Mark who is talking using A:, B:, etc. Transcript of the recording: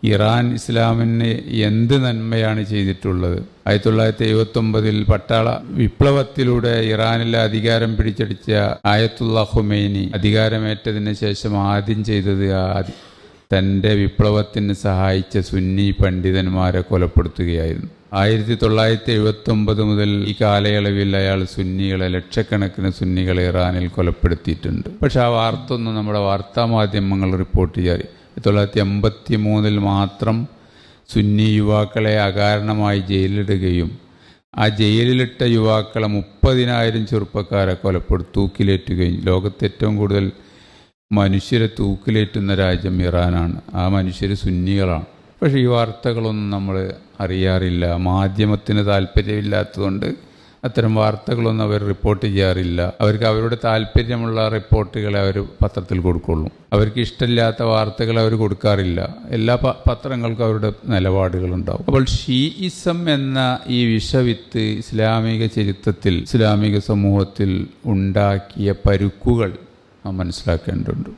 A: Iran ഇസ്ലാമിന് എന്ത് നന്മയാണ് ചെയ്തിട്ടുള്ളത്? 1979 പട്ടാള വിപ്ലവത്തിലൂടെ ഇറാനിലെ അധികാരം പിടിച്ചടിച്ച ആയത്തുള്ള ഖുമൈനി അധികാരമേറ്റതിന് ശേഷം ആദ്യം ചെയ്തത് തൻ്റെ വിപ്ലവത്തിന് സഹായിച്ച സുന്നി പണ്ഡിതന്മാരെ കൊലപ്പെടുത്തുകയായിരുന്നു. 1979 മുതൽ ഈ കാലയളവിൽ അയാൾ സുന്നികളെ, ലക്ഷക്കണക്കിന് സുന്നികളെ ഇറാനിൽ കൊലപ്പെടുത്തിയിട്ടുണ്ട്. പക്ഷെ ആ വാർത്ത ഒന്നും നമ്മുടെ വാർത്താ മാധ്യമങ്ങൾ റിപ്പോർട്ട് ചെയ്യാറ്. 1983 മാത്രം സുന്നി യുവാക്കളെ അകാരണമായി ജയിലിലിടുകയും ആ ജയിലിലിട്ട യുവാക്കളെ 30,000 ചെറുപ്പക്കാരെ തൂക്കിലേറ്റുകയും ലോകത്ത് ഏറ്റവും കൂടുതൽ മനുഷ്യരെ തൂക്കിലേറ്റുന്ന രാജ്യം ഇറാനാണ്. ആ മനുഷ്യർ സുന്നികളാണ്. പക്ഷേ ഈ വാർത്തകളൊന്നും നമ്മൾ അറിയാറില്ല. മാധ്യമത്തിന് താല്പര്യമില്ലാത്തതുകൊണ്ട് അത്തരം വാർത്തകളൊന്നും അവർ റിപ്പോർട്ട് ചെയ്യാറില്ല. അവർക്ക് അവരുടെ താല്പര്യമുള്ള റിപ്പോർട്ടുകളെ അവർ പത്രത്തിൽ കൊടുക്കുള്ളൂ. അവർക്ക് ഇഷ്ടമില്ലാത്ത വാർത്തകൾ അവർ കൊടുക്കാറില്ല. എല്ലാ പത്രങ്ങൾക്കും അവരുടെ നിലപാടുകളുണ്ടാവും. അപ്പോൾ ഷീയിസം എന്ന ഈ വിഷവിത്ത് ഇസ്ലാമിക ചരിത്രത്തിൽ, ഇസ്ലാമിക സമൂഹത്തിൽ ഉണ്ടാക്കിയ പരുക്കുകൾ നാം മനസ്സിലാക്കേണ്ടതുണ്ട്.